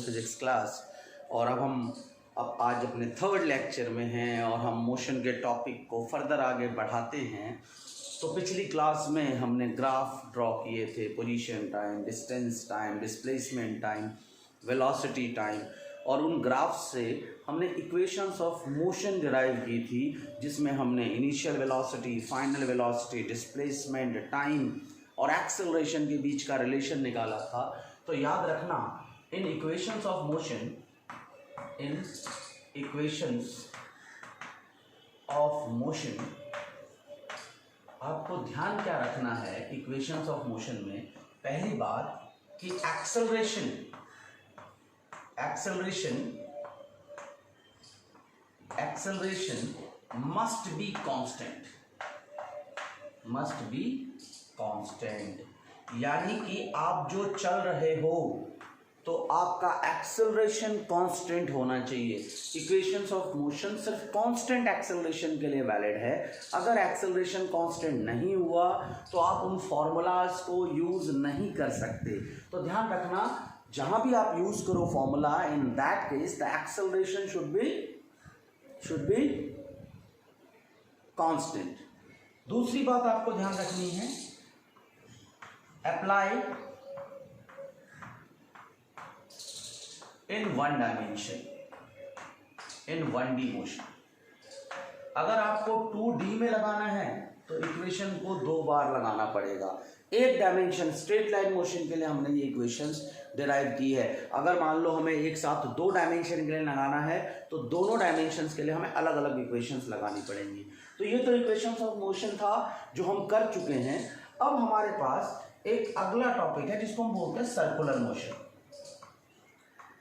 Physics class. और अब आज अपने थर्ड लेक्चर में हैं और हम मोशन के टॉपिक को फर्दर आगे बढ़ाते हैं। तो पिछली क्लास में हमने ग्राफ ड्रॉ किए थे, position time, distance time, displacement time, velocity time, और उन ग्राफ से हमने इक्वेशंस ऑफ मोशन डिराइव की थी, जिसमें हमने initial velocity, final velocity, displacement, time और एक्सेलरेशन के बीच का रिलेशन निकाला था। तो याद रखना, in equations of motion, in equations of motion आपको ध्यान क्या रखना है इक्वेशंस ऑफ मोशन में। पहली बात कि एक्सेलरेशन must be constant, यानी कि आप जो चल रहे हो तो आपका एक्सेलरेशन कांस्टेंट होना चाहिए। इक्वेशंस ऑफ मोशन सिर्फ कांस्टेंट एक्सेलरेशन के लिए वैलिड है। अगर एक्सेलरेशन कांस्टेंट नहीं हुआ तो आप उन फॉर्मूलाज को यूज नहीं कर सकते। तो ध्यान रखना, जहां भी आप यूज करो formula, in that case the acceleration should be constant. दूसरी बात आपको ध्यान रखनी है, apply in one dimension, in 1D motion. अगर आपको 2D में लगाना है तो इक्वेशन को 2 बार लगाना पड़ेगा। एक डायमेंशन स्ट्रेट लाइन मोशन के लिए हमने ये इक्वेशंस डिराइव की है। अगर मान लो हमें एक साथ 2 डायमेंशन के लिए लगाना है तो दोनों डायमेंशंस के लिए हमें अलग अलग इक्वेशंस लगानी पड़ेंगी। तो ये तो इक्वेशंस ऑफ मोशन था जो हम कर चुके हैं। अब हमारे पास एक अगला टॉपिक है जिसको हम बोलते हैं सर्कुलर मोशन।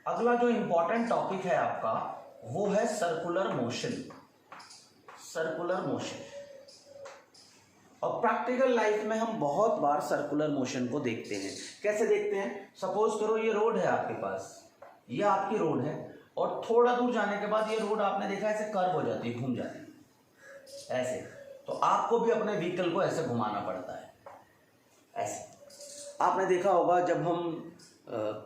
अगला जो इंपॉर्टेंट टॉपिक है आपका वो है सर्कुलर मोशन। और प्रैक्टिकल लाइफ में हम बहुत बार सर्कुलर मोशन को देखते हैं। कैसे देखते हैं? सपोज करो ये रोड है आपके पास, ये आपकी रोड है, और थोड़ा दूर जाने के बाद ये रोड आपने देखा ऐसे कर्व हो जाती है, घूम जाती है ऐसे। तो आपको भी अपने व्हीकल को ऐसे घुमाना पड़ता है, ऐसे। आपने देखा होगा जब हम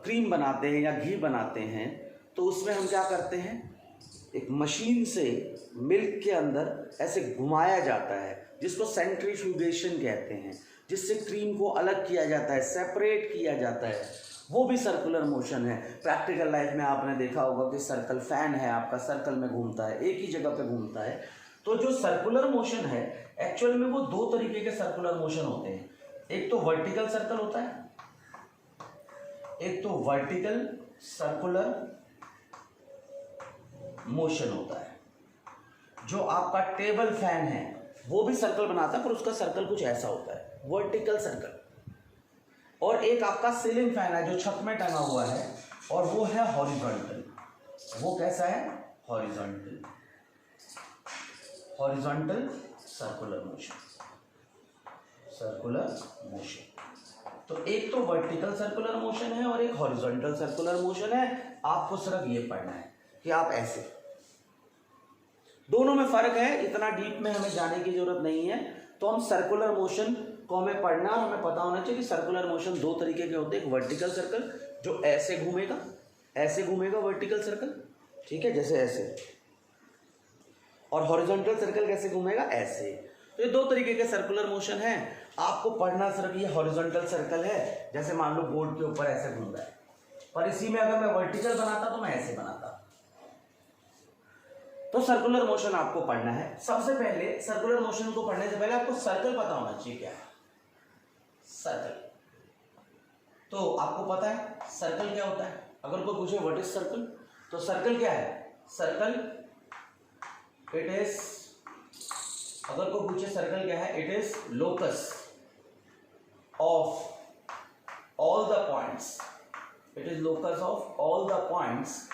क्रीम बनाते हैं या घी बनाते हैं तो उसमें हम क्या करते हैं, एक मशीन से मिल्क के अंदर ऐसे घुमाया जाता है, जिसको सेंट्रीफ्यूगेशन कहते हैं, जिससे क्रीम को अलग किया जाता है, सेपरेट किया जाता है। वो भी सर्कुलर मोशन है। प्रैक्टिकल लाइफ में आपने देखा होगा कि सर्कल फैन है आपका, सर्कल में घूमता है, एक ही जगह पे घूमता है। तो जो सर्कुलर मोशन है एक्चुअल में वो 2 तरीके के सर्कुलर मोशन होते हैं। एक तो वर्टिकल सर्कल होता है, एक तो वर्टिकल सर्कुलर मोशन होता है। जो आपका टेबल फैन है वो भी सर्कल बनाता है, पर उसका सर्कल कुछ ऐसा होता है, वर्टिकल सर्कल। और एक आपका सीलिंग फैन है जो छत में टंगा हुआ है, और वो है हॉरिजॉन्टल। वो कैसा है? Horizontal circular motion. तो एक तो वर्टिकल सर्कुलर मोशन है और एक हॉरिजॉन्टल सर्कुलर मोशन है। आपको सिर्फ ये पढ़ना है कि आप ऐसे, दोनों में फर्क है, इतना डीप में हमें जाने की जरूरत नहीं है। तो हम सर्कुलर मोशन को हमें पढ़ना, हमें पता होना चाहिए कि सर्कुलर मोशन 2 तरीके के होते हैं। एक वर्टिकल सर्कल जो ऐसे घूमेगा वर्टिकल सर्कल, ठीक है, जैसे ऐसे। और हॉरिजॉन्टल सर्कल कैसे घूमेगा? ऐसे। तो ये 2 तरीके के सर्कुलर मोशन है। आपको पढ़ना सिर्फ ये हॉरिजॉन्टल सर्कल है, जैसे मान लो बोर्ड के ऊपर ऐसे घूम रहा है, पर इसी में अगर मैं वर्टिकल बनाता तो मैं ऐसे बनाता। तो सर्कुलर मोशन आपको पढ़ना है। सबसे पहले सर्कुलर मोशन को पढ़ने से पहले आपको सर्कल पता होना चाहिए क्या है सर्कल। तो आपको पता है सर्कल क्या होता है? अगर कोई पूछे व्हाट इज सर्कल, तो सर्कल क्या है? सर्कल इट इज, अगर कोई पूछे सर्कल क्या है, it is locus of all the points, it is locus of all the points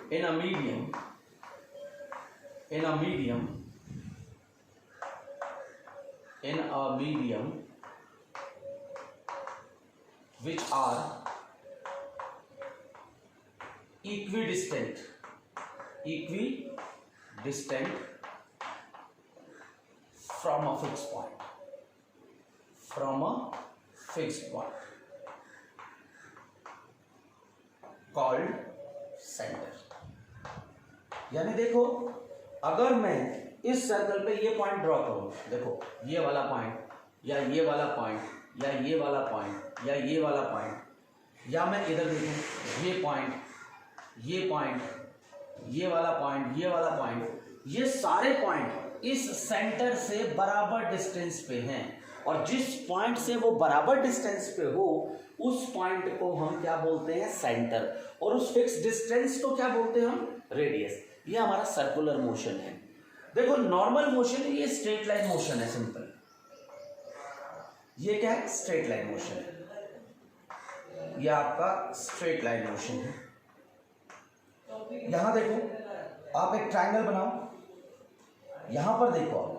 in a medium which are equidistant from a fixed point. Called centre. यानी देखो, अगर मैं इस सर्कल पे ये पॉइंट ड्रॉ करूं, देखो ये वाला पॉइंट या ये वाला पॉइंट या ये वाला पॉइंट या ये वाला पॉइंट, या मैं इधर देखूं ये पॉइंट, ये पॉइंट, ये वाला पॉइंट, ये वाला पॉइंट, ये सारे पॉइंट इस सेंटर से बराबर डिस्टेंस पे हैं, और जिस पॉइंट से वो बराबर डिस्टेंस पे हो उस पॉइंट को हम क्या बोलते हैं? सेंटर, और उस फिक्स डिस्टेंस को क्या बोलते हैं हम? रेडियस। ये हमारा सर्कुलर मोशन है। देखो नॉर्मल मोशन है, ये स्ट्रेट लाइन मोशन है, सिंपल। ये क्या है? स्ट्रेट लाइन मोशन है। ये आपका स्ट्रेट लाइन मोशन है। यहां देखो, आप एक ट्रायंगल बनाओ, यहां पर देखो आप,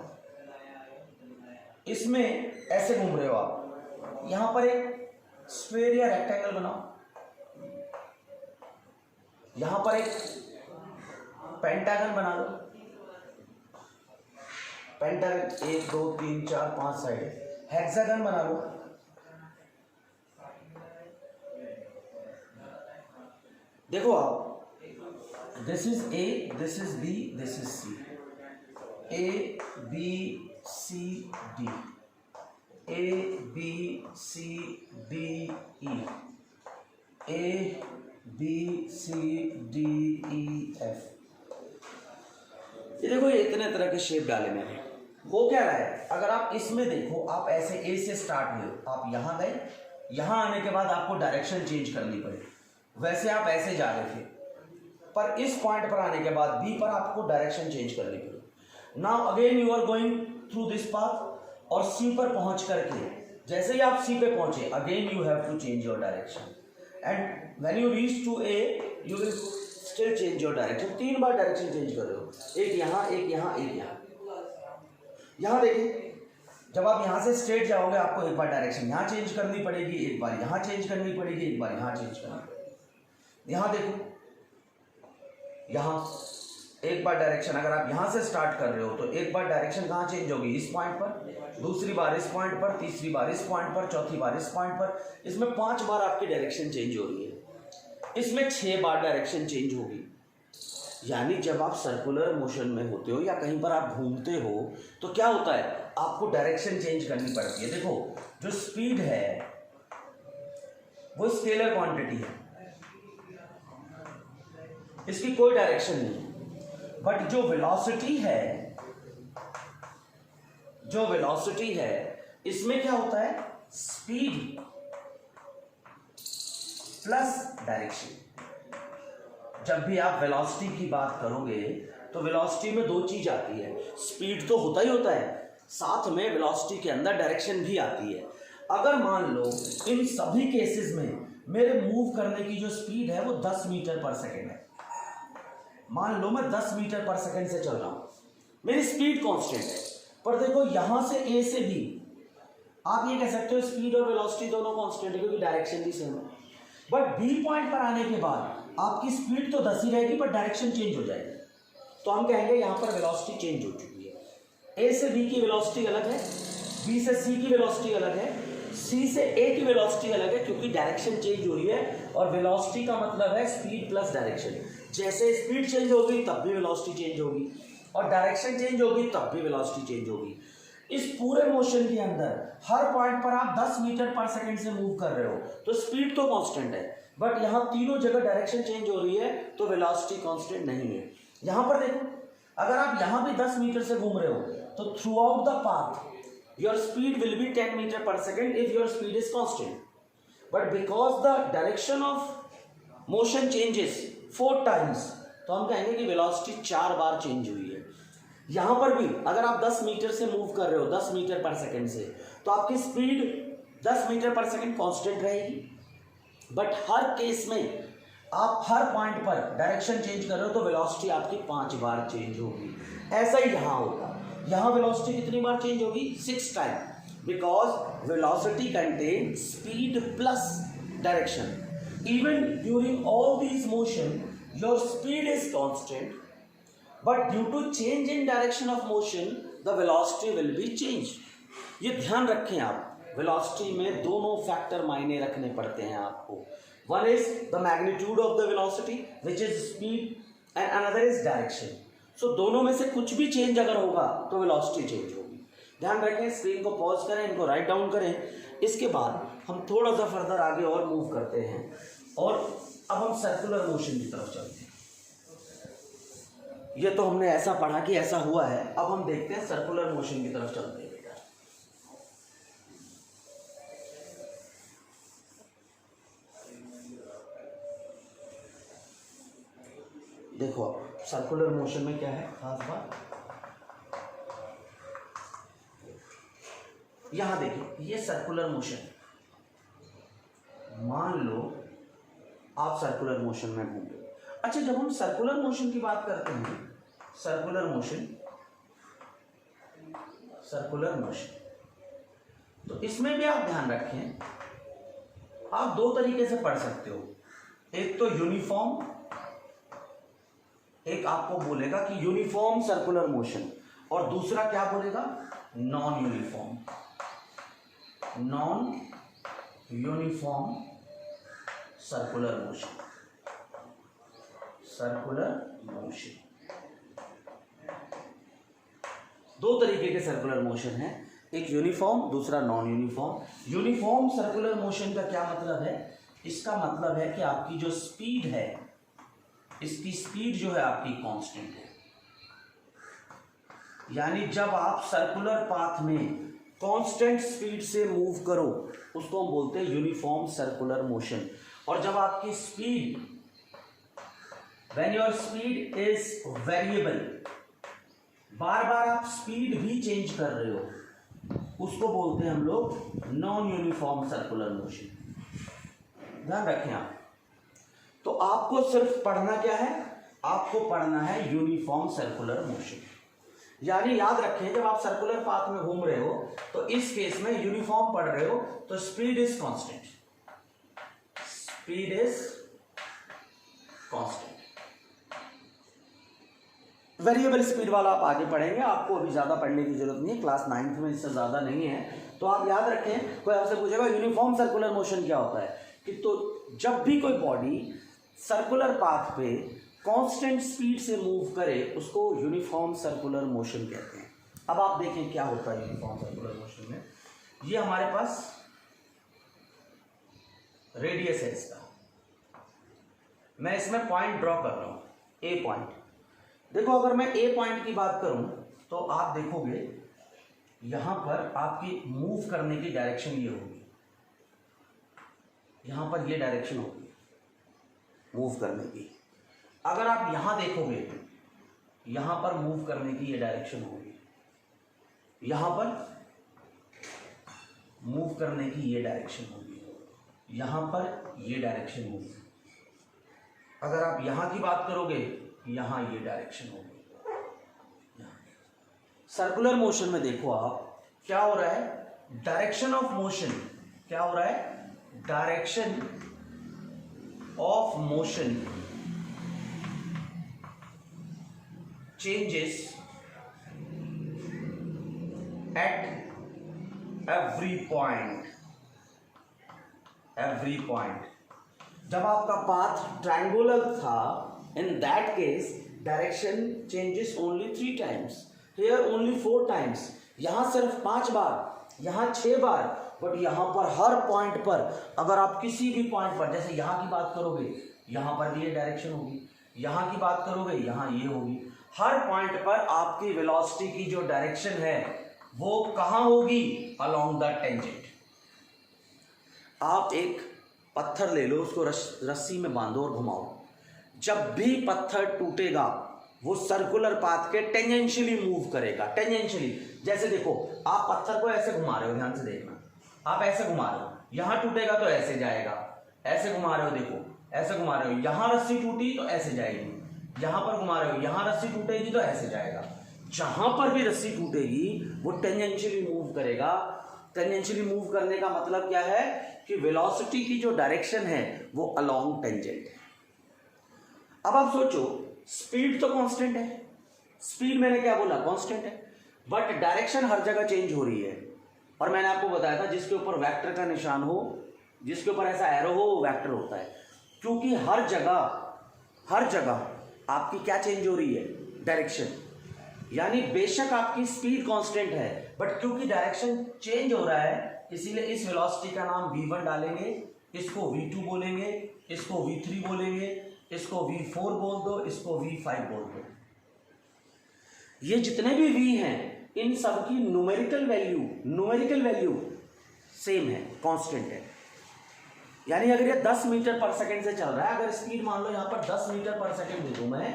इसमें ऐसे घूम रहे हो आप, यहां पर एक स्क्वायर या रेक्टेंगल बनाओ, यहां पर एक पेंटागन बना लो, पेंटागन 1 2 3 4 5 साइड है, हेक्सागन बना लो, देखो आप, this is A, this is B, this is C, A B C D, A B C D E, A B C D E F. ये देखो, ये इतने तरह के शेप डाले मैंने। हो क्या रहा है? अगर आप इसमें देखो, आप ऐसे ए से स्टार्ट हुए, आप यहां गए, यहां आने के बाद आपको डायरेक्शन चेंज करनी पड़ी। वैसे आप ऐसे जा रहे थे, पर इस पॉइंट पर आने के बाद बी पर आपको डायरेक्शन चेंज करनी पड़ी। Now again you are going through this path, और सी पर पहुंच करके जैसे ही आप सी पे पहुंचे, again you have to change your direction, and when you reach to A you will still change your direction. 3 बार डायरेक्शन चेंज कर रहे हो, एक यहाँ, एक यहाँ, एक यहाँ। यहाँ देखिए, जब आप यहाँ से स्ट्रेट जाओगे आपको एक बार डायरेक्शन यहाँ चेंज करनी पड़ेगी, एक बार यहाँ चेंज करनी पड़ेगी, एक बार यहाँ चेंज करनी पड़ेगी। यहाँ देखो, यहाँ एक बार डायरेक्शन, अगर आप यहाँ से स्टार्ट कर रहे हो तो एक बार डायरेक्शन कहाँ चेंज होगी? इस पॉइंट पर, दूसरी बार इस पॉइंट पर, तीसरी बार इस पॉइंट पर, चौथी बार इस पॉइंट पर। इसमें 5 बार आपकी डायरेक्शन चेंज हो रही है, इसमें 6 बार डायरेक्शन चेंज होगी। यानी जब आप सर्कुलर मोशन में होते हो या कहीं पर आप घूमते हो तो क्या होता है? आपको डायरेक्शन चेंज करनी पड़ती है। देखो, जो स्पीड है वो स्केलर क्वांटिटी है, इसकी कोई डायरेक्शन नहीं, बट जो वेलोसिटी है, जो वेलोसिटी है, इसमें क्या होता है? Speed plus direction. जब भी आप वेलोसिटी की बात करोगे तो वेलोसिटी में 2 चीज आती है, स्पीड तो होता ही होता है, साथ में वेलोसिटी के अंदर डायरेक्शन भी आती है। अगर मान लो इन सभी केसेस में मेरे मूव करने की जो स्पीड है वो 10 मीटर पर सेकेंड है, मान लो मैं 10 मीटर पर सेकेंड से चल रहा हूं, मेरी स्पीड कांस्टेंट है, पर देखो यहां से ए से बी, आप ये कह सकते हो स्पीड और वेलोसिटी दोनों कांस्टेंट है क्योंकि डायरेक्शन भी सेम है। बट बी पॉइंट पर आने के बाद आपकी स्पीड तो 10 ही रहेगी, पर डायरेक्शन चेंज हो जाएगी, तो हम कहेंगे यहां पर वेलोसिटी चेंज हो चुकी है। ए से बी की वेलोसिटी अलग है, बी से सी की वेलोसिटी अलग है, सी से ए की वेलोसिटी अलग है, क्योंकि डायरेक्शन चेंज हो रही है, और वेलोसिटी का मतलब है स्पीड प्लस डायरेक्शन। जैसे स्पीड चेंज होगी तब भी वेलोसिटी चेंज होगी, और डायरेक्शन चेंज होगी तब भी वेलोसिटी चेंज होगी। इस पूरे मोशन के अंदर हर पॉइंट पर आप 10 मीटर पर सेकंड से मूव कर रहे हो तो स्पीड तो कांस्टेंट है, बट यहाँ तीनों जगह डायरेक्शन चेंज हो रही है तो वेलोसिटी कांस्टेंट नहीं है। यहाँ पर देखो, अगर आप यहाँ भी 10 मीटर से घूम रहे हो तो through out the path your speed will be 10 meter per second if your speed is constant, but because the direction of motion changes 4 times, तो हम कहेंगे कि velocity 4 बार चेंज हुई है। यहां पर भी अगर आप 10 मीटर से मूव कर रहे हो 10 मीटर पर सेकंड से, तो आपकी स्पीड 10 मीटर पर सेकंड कांस्टेंट रहेगी, बट हर केस में आप हर पॉइंट पर डायरेक्शन चेंज कर रहे हो तो वेलोसिटी आपकी 5 बार चेंज होगी। ऐसा ही यहां होगा, यहाँ वेलोसिटी कितनी बार चेंज होगी? 6 time, because velocity contain speed plus direction. Even during all these motion your speed is constant, but due to change in direction of motion the velocity will be change. ये ध्यान रखें आप, velocity में दोनों factor मायने रखने पड़ते हैं आपको। One is the magnitude of the velocity, which is speed, and another is direction. So दोनों में से कुछ भी चेंज अगर होगा तो वेलोसिटी चेंज होगी। ध्यान रखें, स्क्रीन को पॉज करें, इनको राइट डाउन करें। इसके बाद हम थोड़ा सा फर्दर आगे और मूव करते हैं और अब हम सर्कुलर मोशन की तरफ चलते हैं। ये तो हमने ऐसा पढ़ा कि ऐसा हुआ है, अब हम देखते हैं सर्कुलर मोशन की तरफ चलते हैं। देखो अब सर्कुलर मोशन में क्या है खास बात, यहां देखिए ये सर्कुलर मोशन। मान लो आप सर्कुलर मोशन में घूम रहे हो। अच्छा, जब हम सर्कुलर मोशन की बात करते हैं, सर्कुलर मोशन, तो इसमें भी आप ध्यान रखें, आप दो तरीके से पढ़ सकते हो। एक तो यूनिफॉर्म, एक आपको बोलेगा कि यूनिफॉर्म सर्कुलर मोशन, और दूसरा क्या बोलेगा, नॉन यूनिफॉर्म सर्कुलर मोशन। दो तरीके के सर्कुलर मोशन है, एक यूनिफॉर्म, दूसरा non uniform. Uniform circular motion का क्या मतलब है, इसका मतलब है कि आपकी जो स्पीड है, इसकी स्पीड जो है आपकी कांस्टेंट है। यानी जब आप सर्कुलर पाथ में कांस्टेंट स्पीड से मूव करो उसको हम बोलते हैं यूनिफॉर्म सर्कुलर मोशन। और जब आपकी speed, when your speed is variable, बार बार आप स्पीड भी चेंज कर रहे हो, उसको बोलते हैं हम लोग नॉन यूनिफॉर्म सर्कुलर मोशन। ध्यान रखें आप। तो आपको सिर्फ पढ़ना क्या है, आपको पढ़ना है यूनिफॉर्म सर्कुलर मोशन। यानी याद रखें, जब आप सर्कुलर पाथ में घूम रहे हो तो इस केस में यूनिफॉर्म पढ़ रहे हो तो speed is constant, variable speed वाला आप आगे पढ़ेंगे, आपको अभी ज़्यादा पढ़ने की जरूरत नहीं है, क्लास 9th में इससे ज़्यादा नहीं है। तो आप याद रखें, कोई आपसे पूछेगा यूनिफॉर्म सर्कुलर मोशन क्या होता है, कि तो जब भी कोई बॉडी सर्कुलर पाथ पे कांस्टेंट स्पीड से मूव करे उसको यूनिफॉर्म सर्कुलर मोशन कहते हैं। अब आप देखें क्या होता है यूनिफॉर्म सर्कुलर मोशन में। ये हमारे पास रेडियस है इसका, मैं इसमें पॉइंट ड्रॉ कर रहा हूं, ए पॉइंट। देखो अगर मैं ए पॉइंट की बात करूं तो आप देखोगे यहां पर आपकी मूव करने की डायरेक्शन ये होगी, यहां पर ये डायरेक्शन होगी मूव करने की। अगर आप यहां देखोगे यहां पर मूव करने की ये डायरेक्शन होगी, यहां पर मूव करने की ये डायरेक्शन होगी, यहां पर ये डायरेक्शन होगी। अगर आप यहां की बात करोगे यहां ये डायरेक्शन होगी। सर्कुलर मोशन में देखो आप क्या हो रहा है, डायरेक्शन ऑफ मोशन क्या हो रहा है, direction of motion changes at every point। जब आपका पाथ ट्रायंगुलर था, in that case direction changes only 3 times, here only 4 times। यहां सिर्फ 5 बार, यहां 6 बार, बट यहां पर हर पॉइंट पर अगर आप किसी भी पॉइंट पर, जैसे यहां की बात करोगे यहां पर भी ये डायरेक्शन होगी, यहां की बात करोगे यहां ये होगी, हर पॉइंट पर आपकी वेलोसिटी की जो डायरेक्शन है वो कहां होगी, अलोंग द टेंजेंट। आप एक पत्थर ले लो, उसको रस्सी में बांधो और घुमाओ, जब भी पत्थर टूटेगा वो सर्कुलर पाथ के टेंजेंशियली मूव करेगा। टेंजेंशियली, जैसे देखो आप पत्थर को ऐसे घुमा रहे हो, ध्यान से देखना, आप ऐसे घुमा रहे हो, यहां टूटेगा तो ऐसे जाएगा, ऐसे घुमा रहे हो, देखो ऐसे घुमा रहे हो, यहां रस्सी टूटी तो ऐसे जाएगी, यहां पर घुमा रहे हो, यहां रस्सी टूटेगी तो ऐसे जाएगा। जहां पर भी रस्सी टूटेगी वो टेंजेंशियली मूव करेगा। टेंजेंशियली मूव करने का मतलब क्या है कि वेलोसिटी की जो डायरेक्शन है वो अलोंग टेंजेंट है। अब आप सोचो, स्पीड तो कांस्टेंट है, स्पीड मैंने क्या बोला, कांस्टेंट है, बट डायरेक्शन हर जगह चेंज हो रही है। और मैंने आपको बताया था जिसके ऊपर वेक्टर का निशान हो, जिसके ऊपर ऐसा एरो हो, वो वेक्टर होता है। क्योंकि हर जगह आपकी क्या चेंज हो रही है, डायरेक्शन। यानी बेशक आपकी स्पीड कांस्टेंट है, बट क्योंकि डायरेक्शन चेंज हो रहा है, इसीलिए इस वेलोसिटी का नाम v1 डालेंगे, इसको v2 बोलेंगे, इसको v3 बोलेंगे, इसको v4 बोल दो, इसको v5 बोल दो। ये जितने भी v हैं, इन सब की न्यूमेरिकल वैल्यू सेम है, कांस्टेंट है। यानी अगर ये 10 मीटर पर सेकंड से चल रहा है, अगर स्पीड मान लो यहाँ पर 10 मीटर पर सेकंड दे दूं मैं,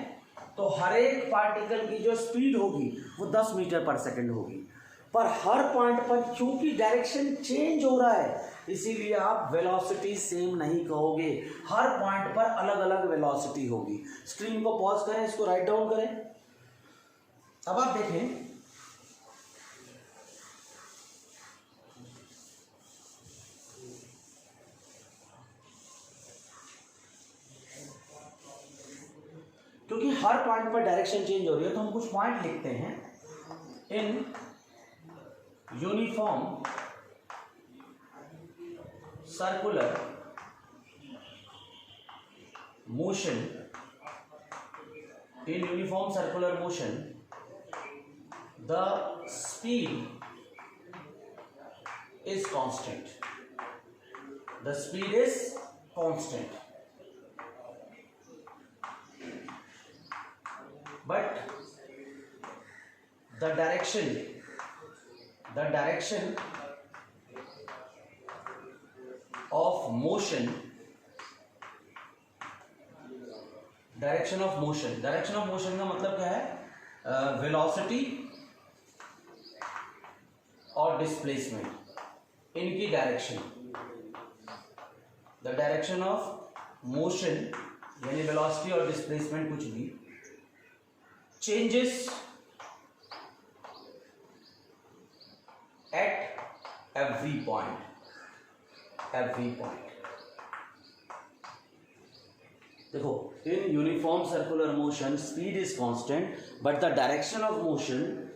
तो हर एक पार्टिकल की जो स्पीड होगी वो 10 मीटर पर सेकंड होगी। पर हर पॉइंट पर क्योंकि डायरेक्शन चेंज हो रहा है, इसीलिए आप वेलोसिटी सेम नहीं कहोगे, हर पॉइंट पर अलग अलग वेलोसिटी होगी। स्क्रीन को पॉज करें, इसको राइट डाउन करें। अब आप देखें, क्योंकि हर पॉइंट पर डायरेक्शन चेंज हो रही है, तो हम कुछ पॉइंट लिखते हैं। In uniform circular motion, in uniform circular motion the speed is constant. The speed is constant. But the direction of motion का मतलब क्या है, वेलोसिटी और डिस्प्लेसमेंट, इनकी direction, the direction of motion यानी वेलोसिटी और डिस्प्लेसमेंट कुछ भी चेंजेस एट एवरी पॉइंट। देखो, in uniform circular motion speed is constant, but the direction of motion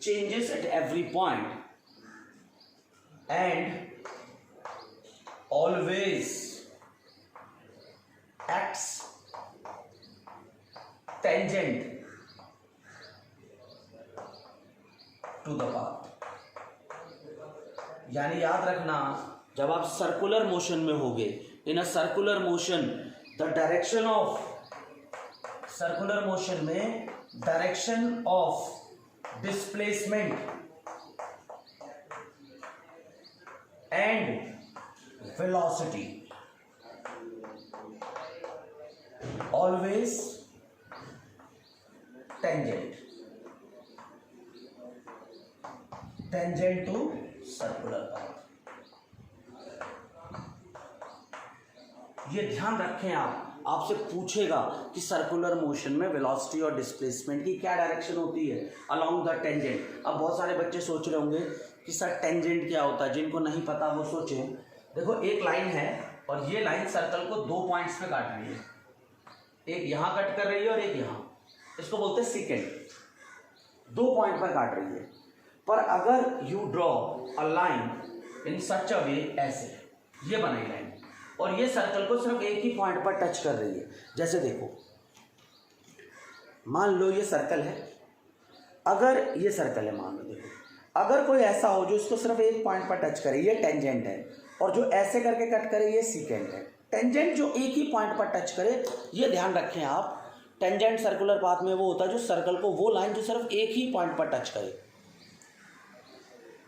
changes at every point and always acts tangent to the path। यानी याद रखना, जब आप सर्कुलर मोशन में होगे, in a circular motion the direction of circular motion में direction of displacement and velocity always tangent to circular path। ये ध्यान रखें, आपसे पूछेगा कि सर्कुलर मोशन में वेलोसिटी और डिस्प्लेसमेंट की क्या डायरेक्शन होती है अलोंग द टेंजेंट। अब बहुत सारे बच्चे सोच रहे होंगे कि सर टेंजेंट क्या होता है, जिनको नहीं पता वो सोचें। देखो, एक लाइन है और ये लाइन सर्कल को 2 पॉइंट्स पे काट रही है, एक यहाँ कट कर रही है और एक यहाँ, इसको बोलते हैं सेकेंड। 2 पॉइंट पर काट रही है। पर अगर you draw a line in such a way, ऐसे ये बनाई लाइन, और ये सर्कल को सिर्फ एक ही पॉइंट पर टच कर रही है। जैसे देखो, मान लो ये सर्कल है, अगर ये सर्कल है मान लो, देखो अगर कोई ऐसा हो जो इसको सिर्फ एक पॉइंट पर टच करे, ये टेंजेंट है, और जो ऐसे करके कट करे ये सीकेंट है। टेंजेंट जो एक ही पॉइंट पर टच करे, ये ध्यान रखें आप, टेंजेंट सर्कुलर पाथ में वो होता है जो सर्कल को, वो लाइन जो सिर्फ एक ही पॉइंट पर टच करे।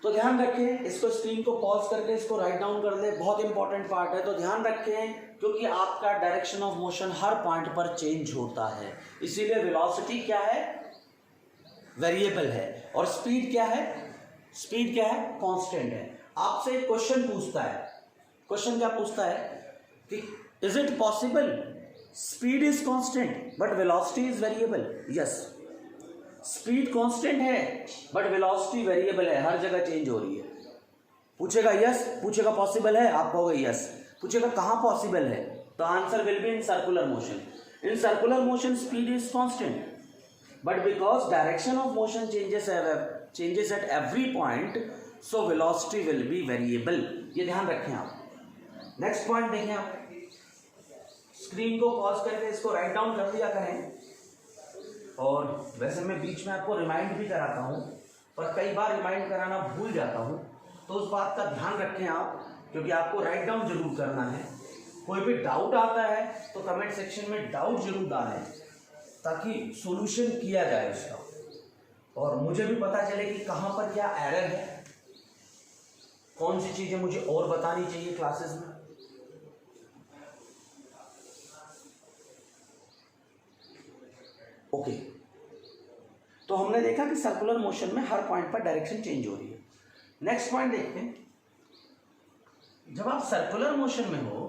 तो ध्यान रखें, इसको स्क्रीन को पॉज करके इसको राइट डाउन कर दे, बहुत इंपॉर्टेंट पार्ट है। तो ध्यान रखें, क्योंकि आपका direction of motion her point पर चेंज होता है, इसीलिए वेलोसिटी क्या है, वेरिएबल है, और स्पीड क्या है, कांस्टेंट है। आपसे एक क्वेश्चन पूछता है, क्वेश्चन क्या पूछता है कि is it possible speed is constant but velocity is variable? Yes, speed constant है बट वेलोसिटी वेरिएबल है, हर जगह चेंज हो रही है। पूछेगा यस, पूछेगा पॉसिबल है, आप कहोगे यस। पूछेगा कहाँ पॉसिबल है, तो answer will be in circular motion. In circular motion speed is constant, but because direction of motion changes at every point, so velocity will B variable. ये ध्यान रखें आप। नेक्स्ट पॉइंट देखें आप, स्क्रीन को पॉज करके इसको राइट डाउन कर दिया करें। और वैसे मैं बीच में आपको रिमाइंड भी कराता हूँ, पर कई बार रिमाइंड कराना भूल जाता हूँ, तो उस बात का ध्यान रखें आप, क्योंकि आपको राइट डाउन जरूर करना है। कोई भी डाउट आता है तो कमेंट सेक्शन में डाउट जरूर डालें, ताकि सॉल्यूशन किया जाए उसका, और मुझे भी पता चले कि कहाँ पर क्या एरर है, कौन सी चीज़ें मुझे और बतानी चाहिए क्लासेस में। ओके, तो हमने देखा कि सर्कुलर मोशन में हर पॉइंट पर डायरेक्शन चेंज हो रही है। नेक्स्ट पॉइंट देखते हैं। जब आप सर्कुलर मोशन में हो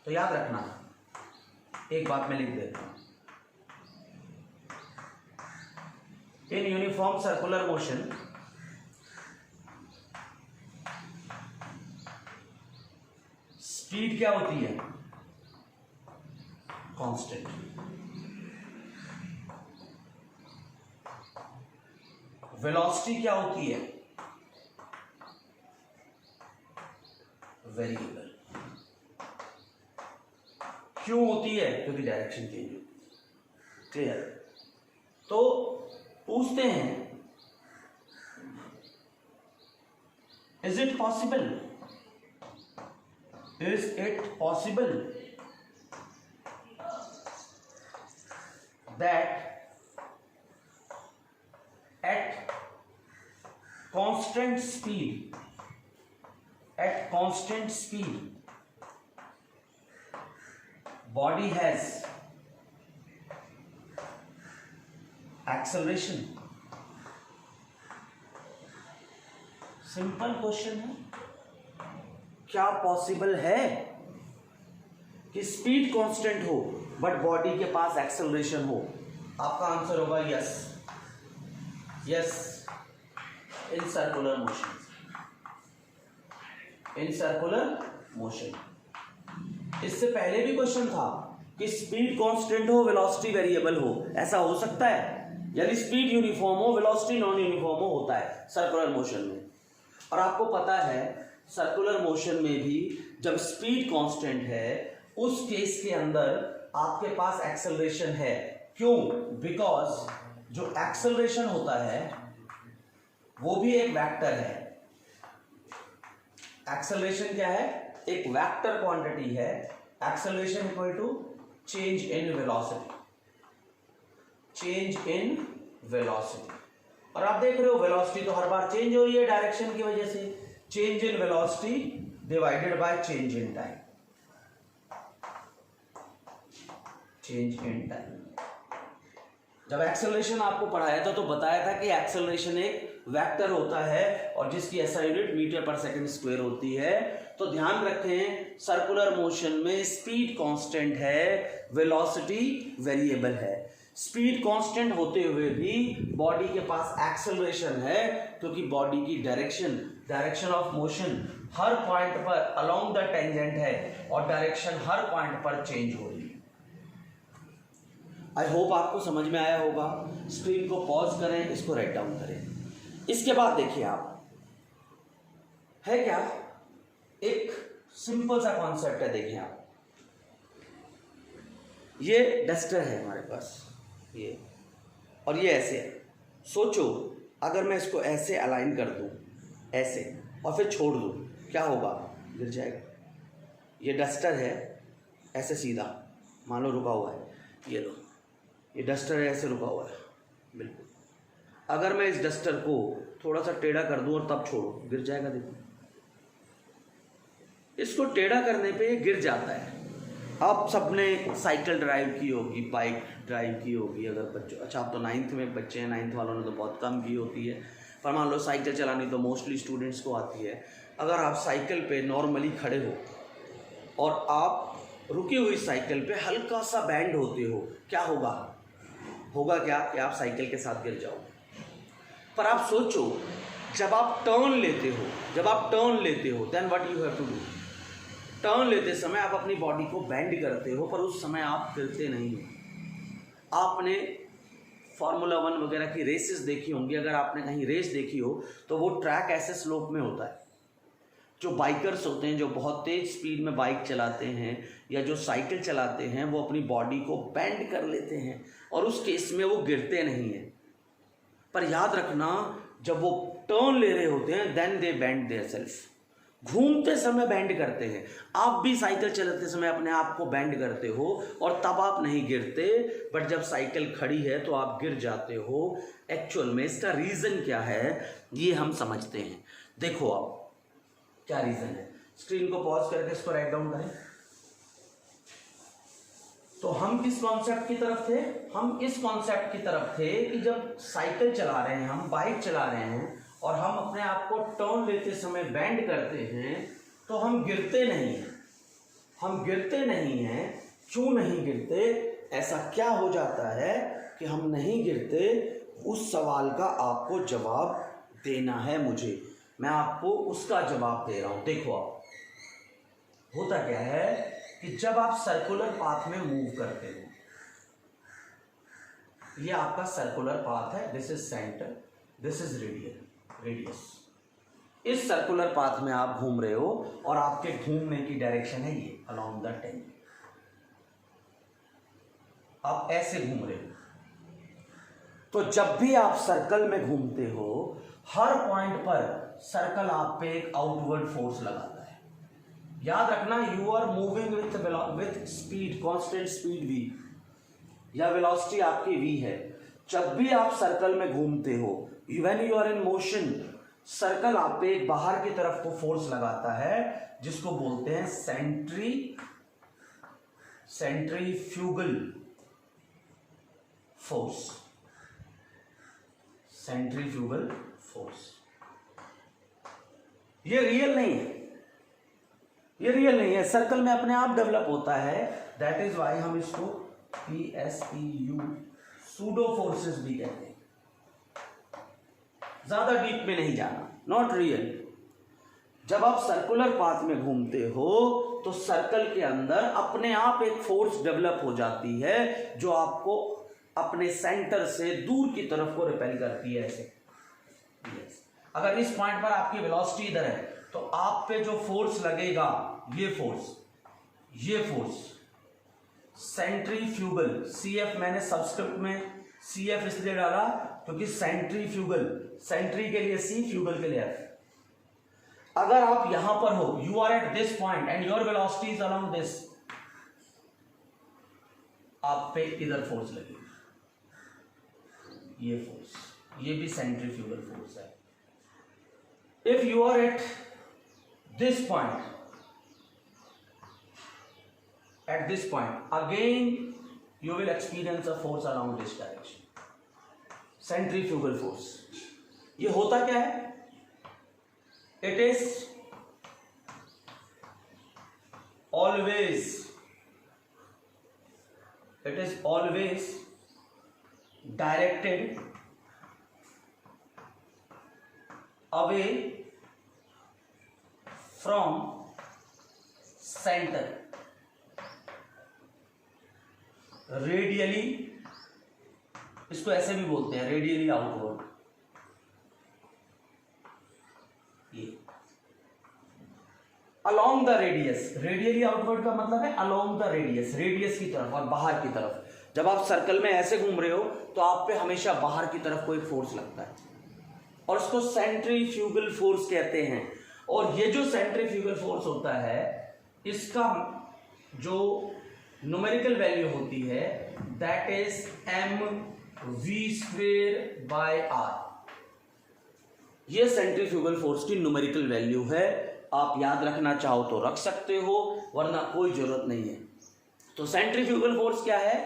तो याद रखना, एक बात मैं लिख देता हूं, in uniform circular motion speed क्या होती है? कांस्टेंट। वेलोसिटी क्या होती है? वेरिएबल। क्यों होती है? क्योंकि डायरेक्शन चेंज होती है। क्लियर? तो पूछते हैं, is it possible that at constant speed body has acceleration? Simple question है। क्या पॉसिबल है कि स्पीड कांस्टेंट हो बट बॉडी के पास एक्सेलरेशन हो? आपका आंसर होगा yes. Yes, in circular motion. इससे पहले भी क्वेश्चन था कि स्पीड कांस्टेंट हो, वेलोसिटी वेरिएबल हो, ऐसा हो सकता है? यानी स्पीड यूनिफॉर्म हो, वेलोसिटी नॉन यूनिफॉर्म हो, होता है सर्कुलर मोशन में। और आपको पता है सर्कुलर मोशन में भी जब स्पीड कांस्टेंट है, उस केस के अंदर आपके पास एक्सेलरेशन है। क्यों? बिकॉज जो एक्सेलरेशन होता है वो भी एक वेक्टर है। एक्सेलरेशन क्या है? एक वेक्टर क्वांटिटी है। Acceleration equal to change in velocity. और आप देख रहे हो वेलोसिटी तो हर बार चेंज हो रही है डायरेक्शन की वजह से। Change in velocity divided by change in time. जब एक्सेलरेशन आपको पढ़ाया था तो बताया था कि एक्सेलरेशन एक वेक्टर होता है और जिसकी एसआई यूनिट मीटर पर सेकंड स्क्वायर होती है। तो ध्यान रखें, सर्कुलर मोशन में स्पीड कांस्टेंट है, वेलोसिटी वेरिएबल है। स्पीड कांस्टेंट होते हुए भी बॉडी के पास एक्सेलरेशन है, क्योंकि बॉडी की direction of motion her point पर अलोंग द टेंजेंट है और डायरेक्शन हर पॉइंट पर चेंज हो रही है। आई होप आपको समझ में आया होगा। स्क्रीन को पॉज करें, इसको राइट डाउन करें। इसके बाद देखिए आप, है क्या, एक सिंपल सा कॉन्सेप्ट है। देखिए आप, ये डस्टर है हमारे पास, ये, और ये ऐसे है। सोचो अगर मैं इसको ऐसे अलाइन कर दूं, ऐसे, और फिर छोड़ दूं, क्या होगा? गिर जाएगा। ये डस्टर है ऐसे सीधा, मान लो रुका हुआ है, ये लो, ये डस्टर है ऐसे रुका हुआ है बिल्कुल। अगर मैं इस डस्टर को थोड़ा सा टेढ़ा कर दूं और तब छोड़ो, गिर जाएगा। देखो, इसको टेढ़ा करने पे ये गिर जाता है। आप सबने साइकिल ड्राइव की होगी, बाइक ड्राइव की होगी, अगर बच्चों, अच्छा आप तो 9th में बच्चे हैं, 9th वालों ने तो बहुत कम की होती है, पर मान लो साइकिल चलानी तो मोस्टली स्टूडेंट्स को आती है। अगर आप साइकिल पे नॉर्मली खड़े हो और आप रुकी हुई साइकिल पे हल्का सा बैंड होते हो, क्या होगा? होगा क्या कि आप साइकिल के साथ गिर जाओ। पर आप सोचो, जब आप टर्न लेते हो then what you have to do? Turn लेते समय आप अपनी बॉडी को बेंड करते हो, पर उस समय आप गिरते नहीं हो। आपने फार्मूला 1 वगैरह की रेसेस देखी होंगी, अगर आपने कहीं रेस देखी हो तो वो ट्रैक ऐसे स्लोप में होता है। जो बाइकर्स होते हैं, जो बहुत तेज स्पीड में बाइक चलाते हैं या जो साइकिल चलाते हैं, वो अपनी बॉडी को बेंड कर लेते हैं और उस केस में वो गिरते नहीं हैं। पर याद रखना, जब वो टर्न ले रहे होते हैं then they bend their self. घूमते समय बेंड करते हैं। आप भी साइकिल चलाते समय अपने आप को बेंड करते हो और तब आप नहीं गिरते, बट जब साइकिल खड़ी है तो आप गिर जाते हो। एक्चुअल में इसका रीज़न क्या है ये हम समझते हैं। देखो आप क्या रीज़न है। स्क्रीन को पॉज करके इसको राइट डाउन करें। तो हम किस कॉन्सेप्ट की तरफ थे? हम इस कॉन्सेप्ट की तरफ थे कि जब साइकिल चला रहे हैं, हम बाइक चला रहे हैं और हम अपने आप को टर्न लेते समय बेंड करते हैं तो हम गिरते नहीं हैं। हम गिरते नहीं हैं। क्यों नहीं गिरते? ऐसा क्या हो जाता है कि हम नहीं गिरते? उस सवाल का आपको जवाब देना है मुझे। मैं आपको उसका जवाब दे रहा हूं। देखो आप, होता क्या है कि जब आप सर्कुलर पाथ में मूव करते हो, ये आपका सर्कुलर पाथ है, this is centre, this is radius. इस सर्कुलर पाथ में आप घूम रहे हो और आपके घूमने की डायरेक्शन है ये अलोंग द टेंजेंट। आप ऐसे घूम रहे हो। तो जब भी आप सर्कल में घूमते हो, हर पॉइंट पर सर्कल आप पे एक आउटवर्ड फोर्स लगाता है। याद रखना, you are moving with speed, constant speed v, या वेलोसिटी आपकी v है। जब भी आप सर्कल में घूमते हो, when you are in motion, circle आप पे एक बाहर की तरफ को फोर्स लगाता है जिसको बोलते हैं सेंट्रीफ्यूगल फोर्स। सेंट्रीफ्यूगल फोर्स ये रियल नहीं है, ये रियल नहीं है, सर्कल में अपने आप डेवलप होता है। दैट इज वाई हम इसको PSPU सूडो फोर्सेस भी कहते हैं। ज्यादा डीप में नहीं जाना, नॉट रियल। जब आप सर्कुलर पाथ में घूमते हो तो सर्कल के अंदर अपने आप एक फोर्स डेवलप हो जाती है जो आपको अपने सेंटर से दूर की तरफ को रिपेल करती है ऐसे। अगर इस पॉइंट पर आपकी वेलोसिटी इधर है तो आप पे जो फोर्स लगेगा, ये फोर्स सेंट्रीफ्यूगल, CF मैंने सबस्क्रिप्ट में CF इसलिए डाला क्योंकि सेंट्रीफ्यूगल, सेंट्री के लिए C, फ्यूगल के लिए F। अगर आप यहां पर हो, you are at this point and your velocity is along this, आप पे इधर फोर्स लगेगी, ये फोर्स, ये भी सेंट्रीफ्यूगल फोर्स है। If you are at this point, again you will experience a force along this direction, centrifugal force। ये होता क्या है? It is always directed away from center, radially, इसको ऐसे भी बोलते हैं, रेडियली आउटवर्ड। ये along the radius, radially outward का मतलब है अलोंग द रेडियस, रेडियस की तरफ और बाहर की तरफ। जब आप सर्कल में ऐसे घूम रहे हो तो आप पे हमेशा बाहर की तरफ कोई फोर्स लगता है और उसको सेंट्रीफ्यूगल फोर्स कहते हैं। और ये जो सेंट्रीफ्यूगल फोर्स होता है, इसका जो न्यूमेरिकल वैल्यू होती है दैट इज mv²/r। ये सेंट्रीफ्यूगल फोर्स की न्यूमेरिकल वैल्यू है। आप याद रखना चाहो तो रख सकते हो, वरना कोई जरूरत नहीं है। तो सेंट्रीफ्यूगल फोर्स क्या है?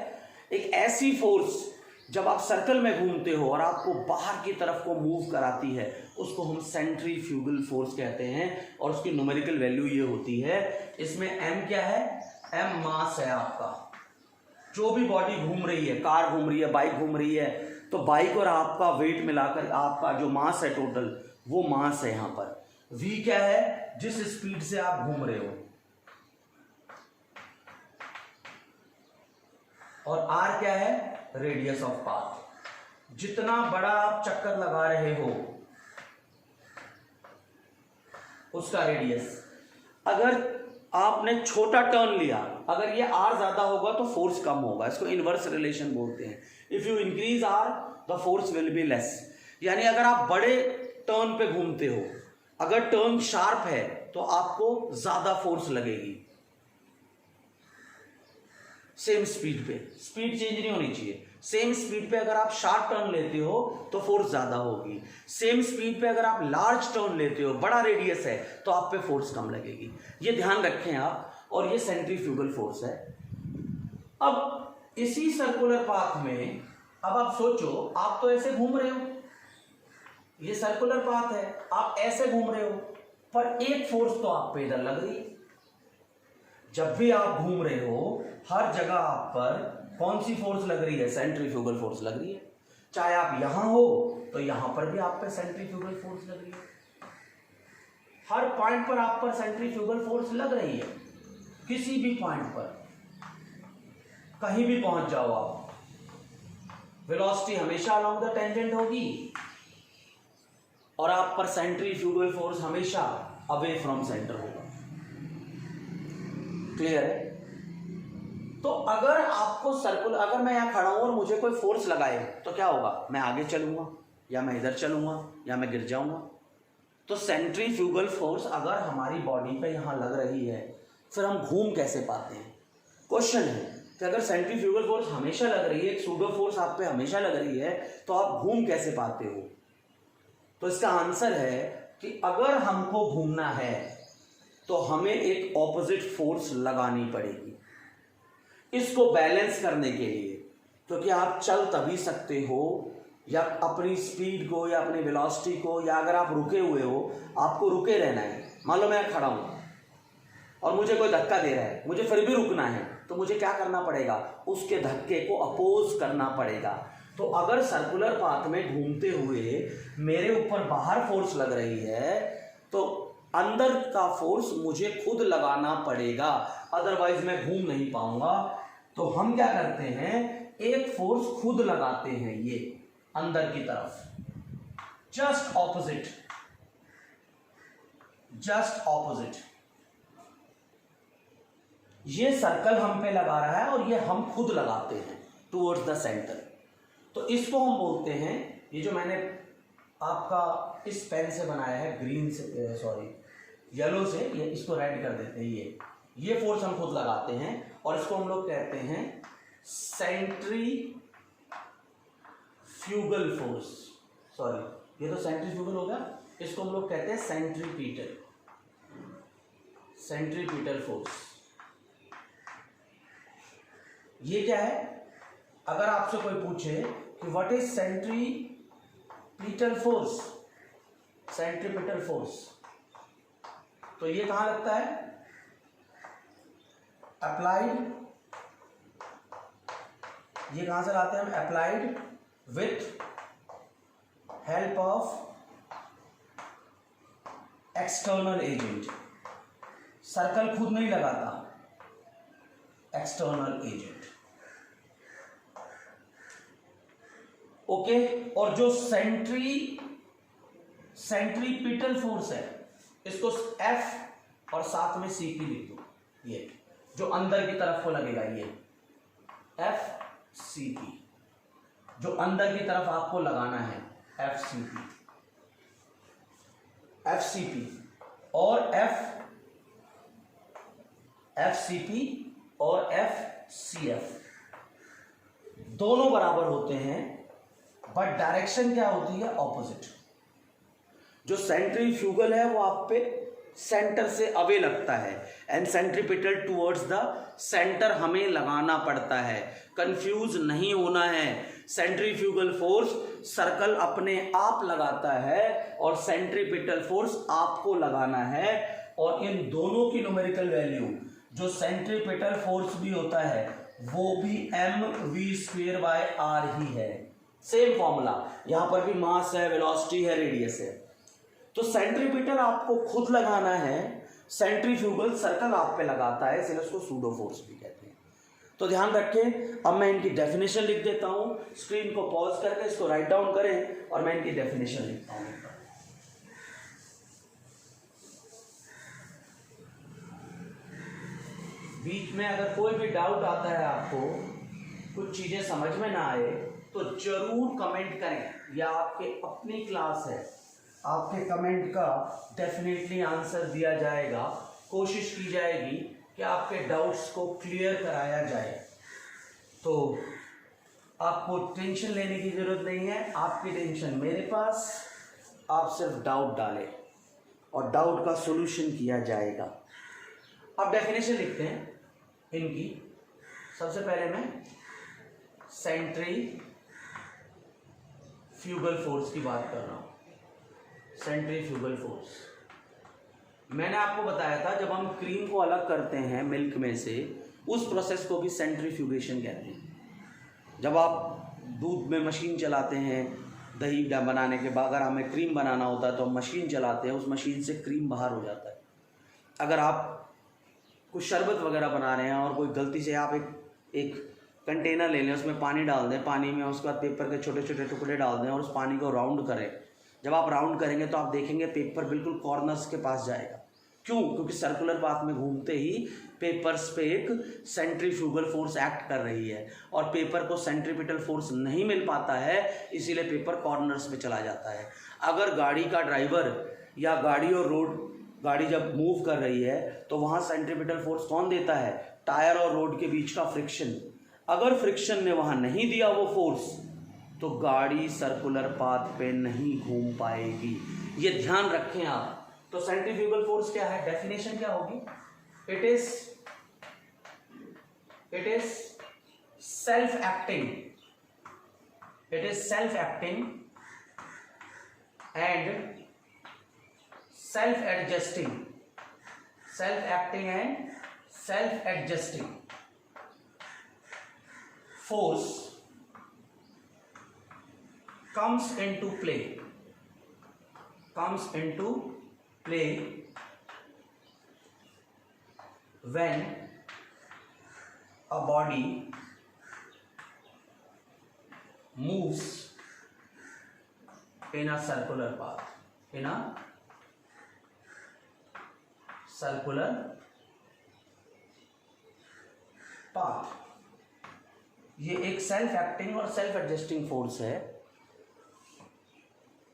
एक ऐसी फोर्स जब आप सर्कल में घूमते हो और आपको बाहर की तरफ को मूव कराती है, उसको हम सेंट्रीफ्यूगल फोर्स कहते हैं और उसकी न्यूमेरिकल वैल्यू ये होती है। इसमें m क्या है? m मास है आपका। जो भी बॉडी घूम रही है, कार घूम रही है, बाइक घूम रही है, तो बाइक और आपका वेट मिलाकर आपका जो मास है टोटल, वो मास है यहाँ पर। v क्या है? जिस स्पीड से आप घूम रहे हो। और r क्या है? Radius of path. जितना बड़ा आप चक्कर लगा रहे हो, उसका रेडियस। अगर आपने छोटा टर्न लिया, अगर ये r ज्यादा होगा तो फोर्स कम होगा, इसको इनवर्स रिलेशन बोलते हैं। If you increase r the force will be less. यानी अगर आप बड़े टर्न पे घूमते हो, अगर टर्न शार्प है तो आपको ज्यादा फोर्स लगेगी। सेम स्पीड पे, स्पीड चेंज नहीं होनी चाहिए, सेम स्पीड पे अगर आप शार्प टर्न लेते हो तो फोर्स ज्यादा होगी। सेम स्पीड पे अगर आप लार्ज टर्न लेते हो, बड़ा रेडियस है, तो आप पे फोर्स कम लगेगी। ये ध्यान रखें आप। और ये सेंट्रीफ्यूगल फोर्स है। अब इसी सर्कुलर पाथ में अब आप सोचो, आप तो ऐसे घूम रहे हो, ये सर्कुलर पाथ है, आप ऐसे घूम रहे हो, पर एक फोर्स तो आप पे इधर लग रही है। जब भी आप घूम रहे हो हर जगह आप पर कौन सी फोर्स लग रही है? सेंट्रीफ्यूगल फोर्स लग रही है। चाहे आप यहां हो तो यहां पर भी आप पे सेंट्रीफ्यूगल फोर्स लग रही है। हर पॉइंट पर आप पर सेंट्रीफ्यूगल फोर्स लग रही है। किसी भी पॉइंट पर कहीं भी पहुंच जाओ आप, वेलोसिटी हमेशा अलोंग द टेंजेंट होगी और आप पर सेंट्रीफ्यूगल फोर्स हमेशा अवे फ्रॉम सेंटर होगा। क्लियर है? तो अगर आपको सर्कुलर, अगर मैं यहां खड़ा हूं और मुझे कोई फोर्स लगाए तो क्या होगा? मैं आगे चलूंगा या मैं इधर चलूंगा या मैं गिर जाऊंगा। तो सेंट्रीफ्यूगल फोर्स अगर हमारी बॉडी पे यहां लग रही है, फिर हम घूम कैसे पाते हैं? क्वेश्चन है कि अगर सेंट्रीफ्यूगल फोर्स हमेशा लग रही है, एक सूडो फोर्स आप पे हमेशा लग रही है, तो आप घूम कैसे पाते हो? तो इसका आंसर है कि अगर हमको घूमना है तो हमें एक ऑपोजिट फोर्स लगानी पड़ेगी इसको बैलेंस करने के लिए। क्योंकि आप चल तभी सकते हो, या अपनी स्पीड को या अपनी वेलोसिटी को, या अगर आप रुके हुए हो आपको रुके रहना है। मान लो मैं खड़ा हूं और मुझे कोई धक्का दे रहा है, मुझे फिर भी रुकना है, तो मुझे क्या करना पड़ेगा? उसके धक्के को अपोज करना पड़ेगा। तो अगर सर्कुलर पाथ में घूमते हुए मेरे ऊपर बाहर फोर्स लग रही है तो अंदर का फोर्स मुझे खुद लगाना पड़ेगा, अदरवाइज मैं घूम नहीं पाऊंगा। तो हम क्या करते हैं? एक फोर्स खुद लगाते हैं, ये अंदर की तरफ, जस्ट ऑपोजिट, जस्ट ऑपोजिट। ये सर्कल हम पे लगा रहा है और ये हम खुद लगाते हैं टुवर्ड्स द सेंटर। तो इसको हम बोलते हैं, ये जो मैंने आपका इस पेन से बनाया है, ग्रीन से, सॉरी येलो से, ये इसको रेड कर देते हैं। ये फोर्स हम खुद लगाते हैं और इसको हम लोग कहते हैं सेंट्रीफ्यूगल फोर्स। सॉरी, ये तो सेंट्रीफ्यूगल होगा, इसको हम लोग कहते हैं सेंट्रीपीटल, सेंट्रीपीटल फोर्स। ये क्या है? अगर आपसे कोई पूछे कि what is centripetal force, centripetal force, तो ये कहां लगता है? अप्लाइड, ये कहां से लाते हैं हम? Applied with help of external agent. Circle खुद नहीं लगाता, एक्सटर्नल एजेंट। ओके। और जो सेंट्रीपिटल फोर्स है, इसको F और साथ में CP लिख दो। ये जो अंदर की तरफ को लगेगा, ये FCP, जो अंदर की तरफ आपको लगाना है, FCP और FCP और FCF दोनों बराबर होते हैं, बट डायरेक्शन क्या होती है? ऑपोजिट। जो सेंट्रीफ्यूगल है वो आप पे सेंटर से अवे लगता है, and centripetal towards the centre हमें लगाना पड़ता है। कंफ्यूज नहीं होना है, सेंट्रीफ्यूगल फोर्स सर्कल अपने आप लगाता है और सेंट्रीपिटल फोर्स आपको लगाना है। और इन दोनों की न्यूमेरिकल वैल्यू, जो सेंट्रीपिटल फोर्स भी होता है वो भी mv²/r ही है। सेम फॉर्मूला, यहां पर भी मास है, वेलोसिटी है, रेडियस है। तो सेंट्रीपिटल आपको खुद लगाना है, सेंट्रीफ्यूगल सर्कल आप पे लगाता है, इसलिए उसको सूडो फोर्स भी कहते हैं। तो ध्यान रखें। अब मैं इनकी डेफिनेशन लिख देता हूं, स्क्रीन को पॉज करके इसको राइट डाउन करें और मैं इनकी डेफिनेशन लिखता हूं। बीच में अगर कोई भी डाउट आता है, आपको कुछ चीज़ें समझ में ना आए, तो जरूर कमेंट करें। या आपके अपनी क्लास है, आपके कमेंट का डेफिनेटली आंसर दिया जाएगा। कोशिश की जाएगी कि आपके डाउट्स को क्लियर कराया जाए। तो आपको टेंशन लेने की ज़रूरत नहीं है, आपकी टेंशन मेरे पास। आप सिर्फ डाउट डालें और डाउट का सॉल्यूशन किया जाएगा। अब डेफिनेशन लिखते हैं इनकी। सबसे पहले मैं सेंट्रीफ्यूगल फोर्स की बात कर रहा हूँ। सेंट्रीफ्यूगल फोर्स, मैंने आपको बताया था जब हम क्रीम को अलग करते हैं मिल्क में से, उस प्रोसेस को भी सेंट्रीफ्यूगेशन कहते हैं। जब आप दूध में मशीन चलाते हैं, दही बनाने के बाद अगर हमें क्रीम बनाना होता है तो हम मशीन चलाते हैं, उस मशीन से क्रीम बाहर हो जाता है। अगर आप कुछ शरबत वगैरह बना रहे हैं और कोई गलती से आप एक कंटेनर ले लें, उसमें पानी डाल दें, पानी में उसके बाद पेपर के छोटे छोटे टुकड़े डाल दें और उस पानी को राउंड करें। जब आप राउंड करेंगे तो आप देखेंगे पेपर बिल्कुल कॉर्नर्स के पास जाएगा। क्यों? क्योंकि सर्कुलर पाथ में घूमते ही पेपर्स पे एक सेंट्रीफ्यूगल फोर्स एक्ट कर रही है और पेपर को सेंट्रीपिटल फोर्स नहीं मिल पाता है, इसीलिए पेपर कॉर्नर्स में चला जाता है। अगर गाड़ी का ड्राइवर या गाड़ी जब मूव कर रही है तो वहाँ सेंट्रीपिटल फोर्स कौन देता है? टायर और रोड के बीच का फ्रिक्शन। अगर फ्रिक्शन ने वहाँ नहीं दिया वो फोर्स, तो गाड़ी सर्कुलर पाथ पे नहीं घूम पाएगी। ये ध्यान रखें आप। तो सेंट्रीफ्यूगल फोर्स क्या है? डेफिनेशन क्या होगी? It is self acting and self adjusting force comes into play when a body moves in a circular path, ये एक सेल्फ एक्टिंग और सेल्फ एडजस्टिंग फोर्स है।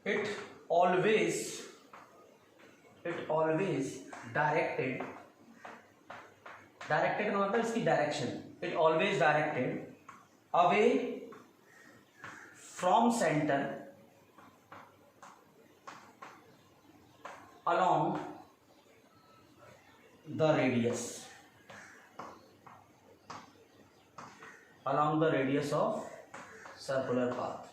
इट ऑलवेज डायरेक्टेड का मतलब इसकी direction. It always directed away from centre along the radius of circular path।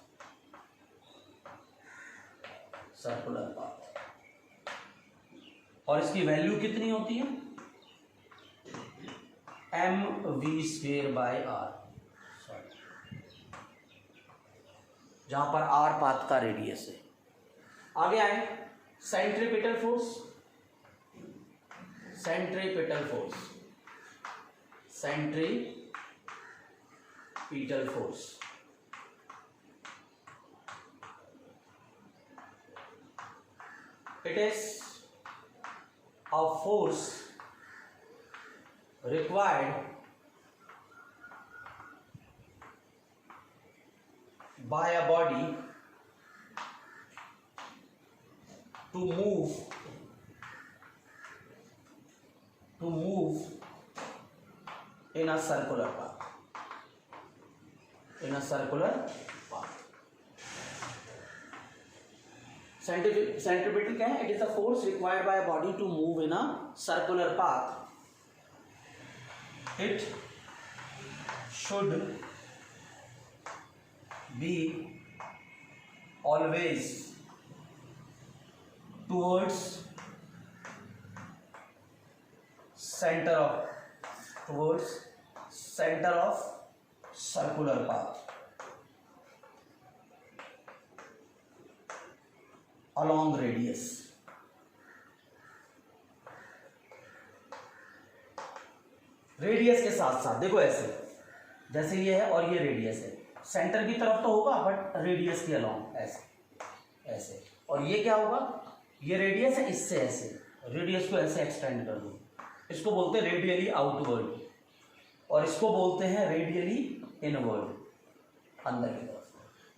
और इसकी value कितनी होती है? mv²/r, जहां पर r पाथ का रेडियस है। आगे आए centripetal force. It is a force required by a body to move in a circular path। Centripetal क्या है? It is a force required by a body to move in a circular path। It should be always towards center of circular path along radius। Radius के साथ साथ देखो, ऐसे जैसे ये है और ये रेडियस है, सेंटर की तरफ तो होगा बट रेडियस के अलोंग ऐसे। और ये क्या होगा? ये रेडियस है, इससे ऐसे रेडियस को ऐसे एक्सटेंड कर दो, इसको बोलते हैं रेडियली आउटवर्ड। और इसको बोलते हैं रेडियली इनवर्ड, अंदर की तरफ।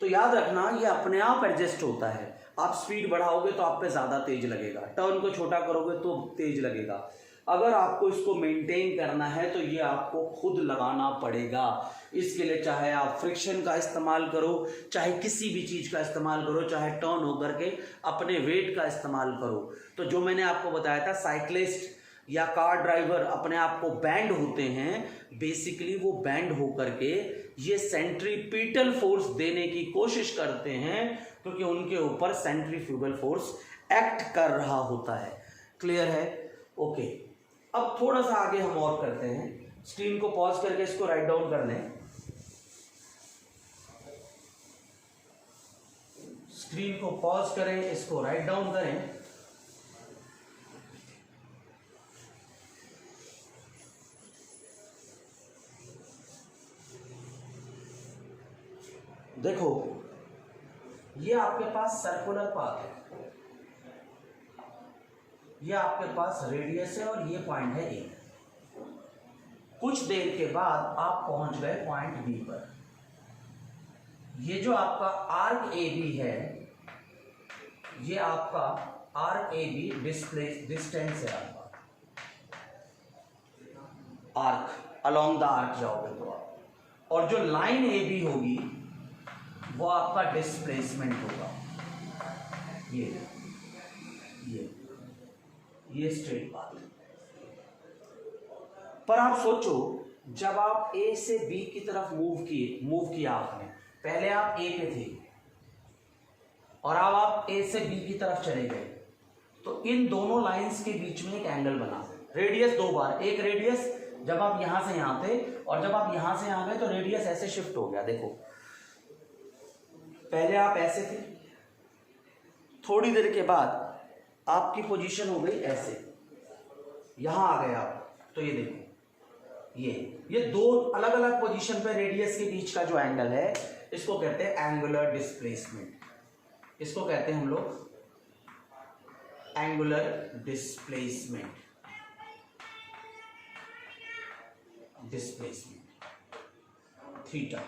तो याद रखना ये अपने आप एडजस्ट होता है। आप स्पीड बढ़ाओगे तो आप पे ज़्यादा तेज लगेगा, टर्न को छोटा करोगे तो तेज लगेगा। अगर आपको इसको मेंटेन करना है तो ये आपको खुद लगाना पड़ेगा। इसके लिए चाहे आप फ्रिक्शन का इस्तेमाल करो, चाहे किसी भी चीज़ का इस्तेमाल करो, चाहे टर्न होकर के अपने वेट का इस्तेमाल करो। तो जो मैंने आपको बताया था, साइक्लिस्ट या कार ड्राइवर अपने आप को बैंड होते हैं, बेसिकली वो बैंड होकर के ये सेंट्रीपिटल फोर्स देने की कोशिश करते हैं, क्योंकि उनके ऊपर सेंट्रीफ्यूगल फोर्स एक्ट कर रहा होता है। क्लियर है? ओके। अब थोड़ा सा आगे हम और करते हैं। स्क्रीन को पॉज करके इसको राइट डाउन कर लें। स्क्रीन को पॉज करें, इसको राइट डाउन करें। देखो, ये आपके पास सर्कुलर पाथ है, ये आपके पास रेडियस है और ये पॉइंट है ए। कुछ देर के बाद आप पहुंच गए पॉइंट बी पर। ये जो आपका आर्क ए बी है, ये आपका आर्क ए बी डिस्टेंस है आपका। आर्क, अलोंग द आर्क जाओगे तो आप, और जो लाइन ए बी होगी वो आपका डिस्प्लेसमेंट होगा। ये स्ट्रेट पाथ। पर आप सोचो, जब आप ए से बी की तरफ मूव किया आपने, पहले आप ए पे थे और अब आप ए से बी की तरफ चले गए, तो इन दोनों लाइंस के बीच में एक एंगल बना। रेडियस दो बार, एक रेडियस जब आप यहां से यहां थे और जब आप यहां से यहां गए तो रेडियस ऐसे शिफ्ट हो गया। देखो, पहले आप ऐसे थे, थोड़ी देर के बाद आपकी पोजीशन हो गई ऐसे, यहां आ गए आप। तो ये देखो, ये दो अलग अलग पोजीशन पे रेडियस के बीच का जो एंगल है, इसको कहते हैं एंगुलर डिस्प्लेसमेंट। इसको कहते हैं हम लोग एंगुलर डिस्प्लेसमेंट। थीटा।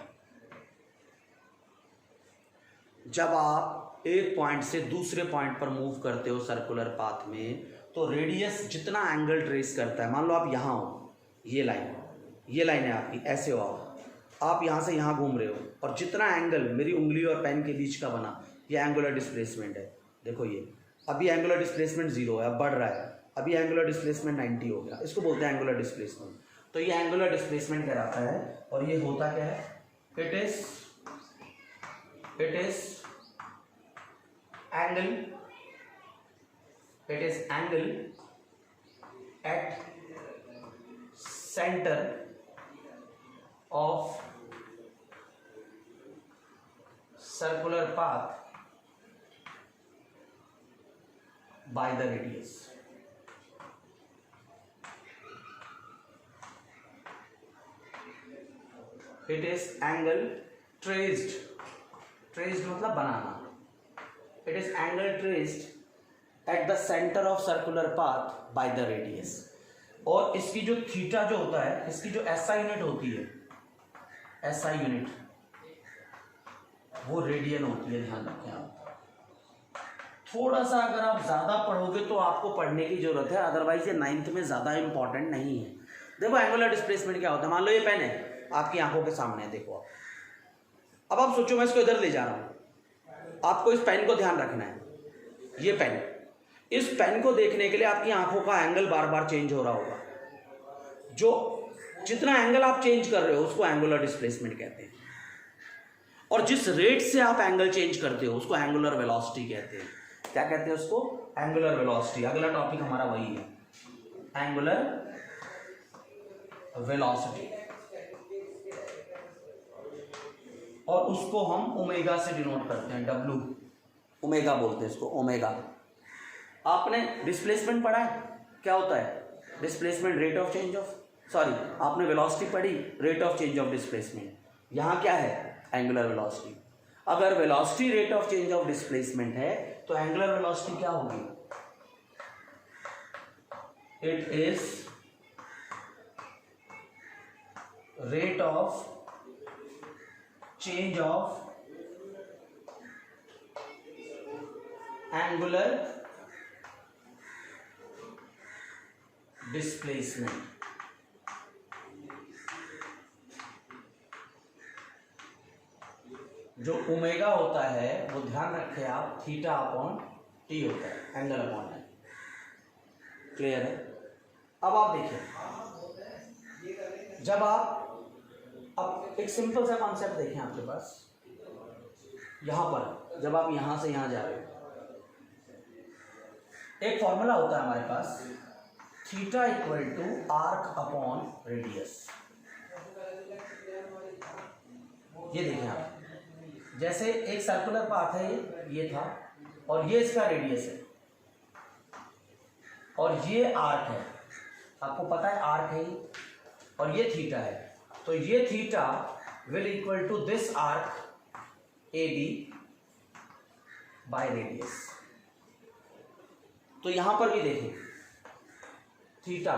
जब आप एक पॉइंट से दूसरे पॉइंट पर मूव करते हो सर्कुलर पाथ में, तो रेडियस जितना एंगल ट्रेस करता है, मान लो आप यहाँ हो, ये लाइन है आपकी, ऐसे हो आप यहाँ से यहाँ घूम रहे हो, और जितना एंगल मेरी उंगली और पेन के बीच का बना, ये एंगुलर डिस्प्लेसमेंट है। देखो, ये अभी एंगुलर डिस्प्लेसमेंट 0 है, अब बढ़ रहा है, अभी एंगुलर डिस्प्लेसमेंट 90 हो गया। इसको बोलते हैं एंगुलर डिस्प्लेसमेंट। तो ये एंगुलर डिस्प्लेसमेंट कहलाता है। और ये होता क्या है? It is angle at center of circular path by the radius. It is angle traced मतलब बनाना। It is angle traced at the center of circular path by the radius. और इसकी जो थीटा जो होता है, इसकी जो SI यूनिट होती है, SI यूनिट वो रेडियन होती है। ध्यान रखें आप। थोड़ा सा अगर आप ज़्यादा पढ़ोगे तो आपको पढ़ने की जरूरत है, अदरवाइज ये 9th में ज़्यादा इंपॉर्टेंट नहीं है। देखो, एंगुलर डिस्प्लेसमेंट क्या होता है? मान लो ये पेन है, आपकी आंखों के सामने है, देखो। अब आप सोचो, मैं इसको इधर ले जा रहा हूँ, आपको इस पेन को ध्यान रखना है। ये पेन, इस पेन को देखने के लिए आपकी आंखों का एंगल बार बार चेंज हो रहा होगा। जो जितना एंगल आप चेंज कर रहे हो उसको एंगुलर डिस्प्लेसमेंट कहते हैं। और जिस रेट से आप एंगल चेंज करते हो उसको एंगुलर वेलोसिटी कहते हैं। क्या कहते हैं उसको? Angular velocity. अगला टॉपिक हमारा वही है, एंगुलर वेलोसिटी। और उसको हम ओमेगा से डिनोट करते हैं, W, ओमेगा बोलते हैं इसको, ओमेगा। आपने डिस्प्लेसमेंट पढ़ा है, क्या होता है? Displacement rate of change of, sorry, आपने वेलोसिटी पढ़ी, rate of change of displacement. यहाँ क्या है? Angular velocity. अगर velocity rate of change of displacement है तो एंगुलर वेलोसिटी क्या होगी? It is rate of change of angular displacement. जो ओमेगा होता है वो ध्यान रखें आप, थीटा अपॉन टी होता है, एंगल अपॉन टाइम। क्लियर है? अब आप देखिए, जब आप अब एक सिंपल सा कॉन्सेप्ट देखें आपके पास, यहां पर जब आप यहां से यहां जा रहे हो, एक फॉर्मूला होता है हमारे पास, theta equal to arc upon radius. ये देखें आप, जैसे एक सर्कुलर पाथ है, ये था, और ये इसका रेडियस है, और ये आर्क है, आपको पता है आर्क है ये, और ये थीटा है, तो ये theta will equal to this arc A B by radius. तो यहां पर भी देखें थीटा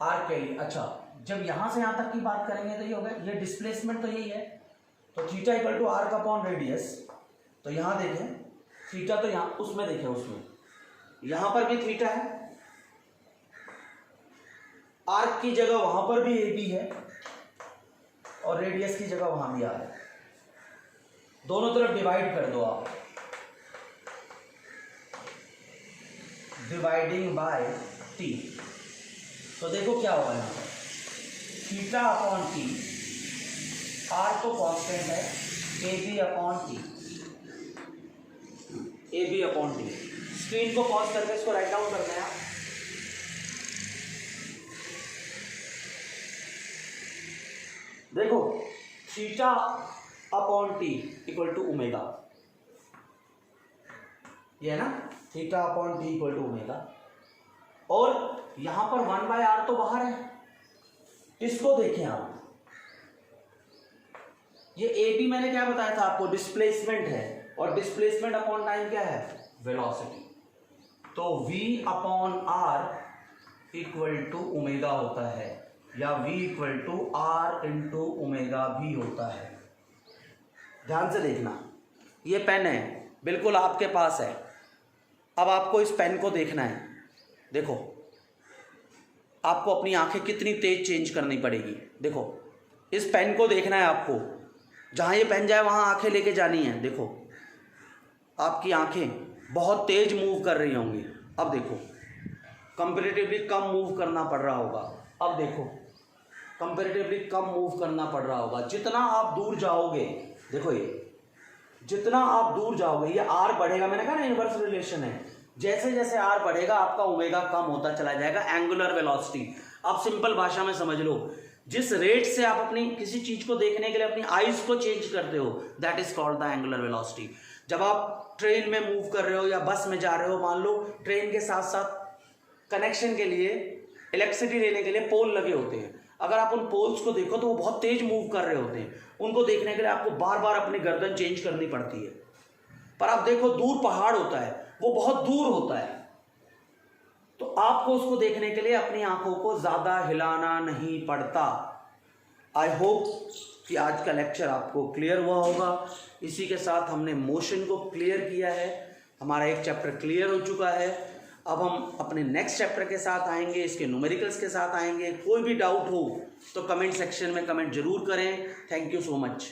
आर्क के लिए, अच्छा जब यहां से यहां तक की बात करेंगे तो ये होगा, ये डिस्प्लेसमेंट तो यही है, तो theta equal to arc upon radius. तो यहां देखें थीटा, तो यहां उसमें देखें, उसमें यहां पर भी थीटा है, आर्क की जगह वहां पर भी ए बी है, और रेडियस की जगह वहां भी आर है। दोनों तरफ डिवाइड कर दो आप, डिवाइडिंग बाय टी, तो देखो क्या होगा यहाँ पर, थीटा अपॉन टी, आर तो कांस्टेंट है, A B upon T, A B upon T. Screen को पॉज करके इसको राइट डाउन करना है। देखो theta upon T equal to omega, ये है ना, theta upon T equal to omega, और यहां पर 1/r तो बाहर है, इसको देखें आप, ये ए बी मैंने क्या बताया था आपको, डिस्प्लेसमेंट है, और डिस्प्लेसमेंट अपॉन टाइम क्या है, वेलोसिटी। तो v upon R equal to omega होता है, या v equal to R into omega भी होता है। ध्यान से देखना, ये पेन है बिल्कुल आपके पास है, अब आपको इस पेन को देखना है। देखो आपको अपनी आंखें कितनी तेज चेंज करनी पड़ेगी, देखो इस पेन को देखना है आपको, जहाँ ये पेन जाए वहाँ आंखें लेके जानी है। देखो आपकी आंखें बहुत तेज मूव कर रही होंगी, अब देखो कंपैरेटिवली कम मूव करना पड़ रहा होगा, अब देखो कंपैरेटिवली कम मूव करना पड़ रहा होगा। जितना आप दूर जाओगे, देखो ये जितना आप दूर जाओगे ये आर बढ़ेगा, मैंने कहा ना इनवर्स रिलेशन है, जैसे जैसे आर बढ़ेगा आपका ओमेगा कम होता चला जाएगा, एंगुलर वेलोसिटी। अब सिंपल भाषा में समझ लो, जिस रेट से आप अपनी किसी चीज को देखने के लिए अपनी आईज को चेंज करते हो, that is called the angular velocity. जब आप ट्रेन में मूव कर रहे हो या बस में जा रहे हो, मान लो ट्रेन के साथ साथ कनेक्शन के लिए इलेक्ट्रिसिटी लेने के लिए पोल लगे होते हैं, अगर आप उन पोल्स को देखो तो वो बहुत तेज मूव कर रहे होते हैं, उनको देखने के लिए आपको बार बार अपनी गर्दन चेंज करनी पड़ती है। पर आप देखो दूर पहाड़ होता है, वो बहुत दूर होता है, तो आपको उसको देखने के लिए अपनी आंखों को ज्यादा हिलाना नहीं पड़ता। आई होप कि आज का लेक्चर आपको क्लियर हुआ होगा। इसी के साथ हमने मोशन को क्लियर किया है, हमारा एक चैप्टर क्लियर हो चुका है। अब हम अपने नेक्स्ट चैप्टर के साथ आएंगे, इसके न्यूमेरिकल्स के साथ आएंगे। कोई भी डाउट हो तो कमेंट सेक्शन में कमेंट जरूर करें। Thank you so much.